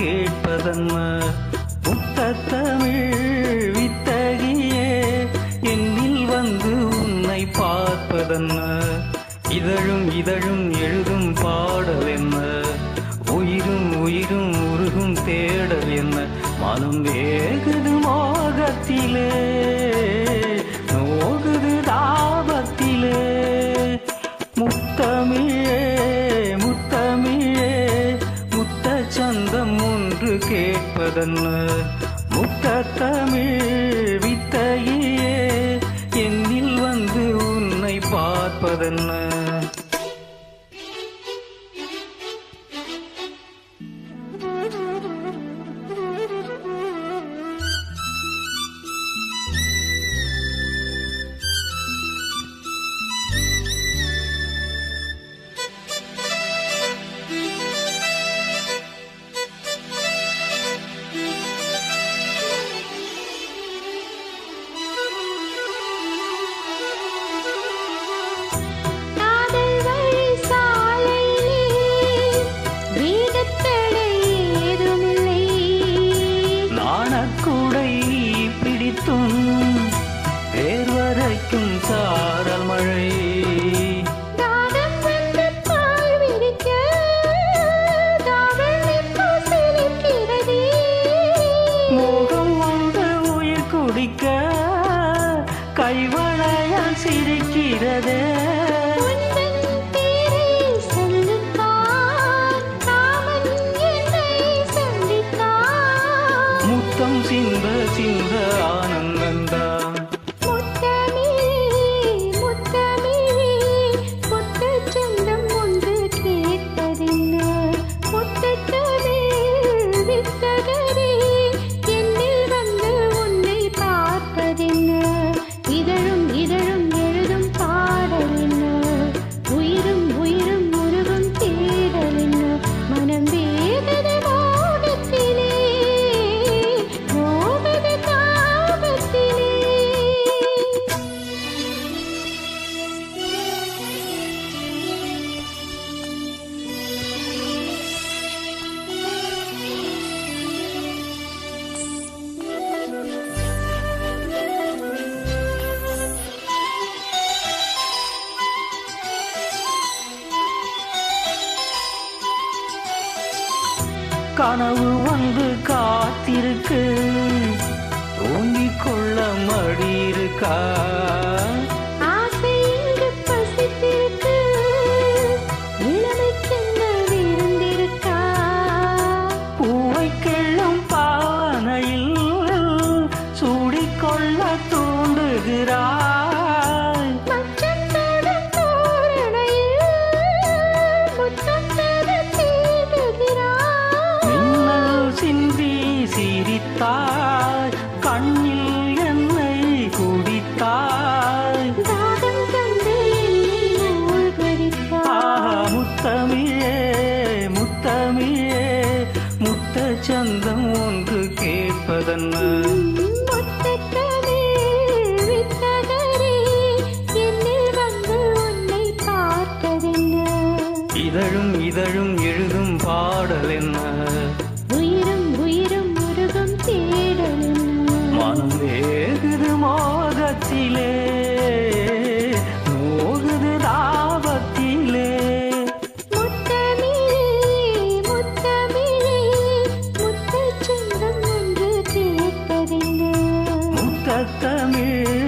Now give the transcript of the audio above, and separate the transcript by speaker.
Speaker 1: கேட்பதென்ன முத்தத்தமிழ் வித்தகியே என்னில் வந்து உன்னை பார்ப்பதென்ன இதழும் இதழும் எழுதும் பாடல் என்ன உயிரும் உயிரும் உருகும் தேடல் என்ன மனம் வேகுது மோகத்திலே நோகுது தாபத்திலே முத்தமிழே முத்தமிழே முத்த சந்தம் ஒன்று கேட்பதென்ன முத்தமிழ் வித்தையே என்னில் வந்து உன்னை பார்ப்பதென்ன வேர்வரைக்கும் சாரல் மழை மோகம் வந்து உயிர் குடிக்க கைவளையால் சிரிக்கிறதே முத்தம் சிந்த சிந்த ஆனந்தந்தான் கனவு வந்து காத்திருக்கு தூங்கிக் கொள்ள மடி இருக்கா பூவை கிள்ளும் பானையில் சூடிக்கொள்ள தூண்டுகிறாய் சிரித்தாய் கண்ணில் என்னை குடித்தாய் முத்தமிழே முத்தமிழே முத்த சந்தம் ஒன்று கேட்பதென்ன இதழும் இதழும் எழுதும் பாடல் என்ன மனம் வேகுது மோகத்திலே நோகுது தாபத்திலே முத்தமிழ்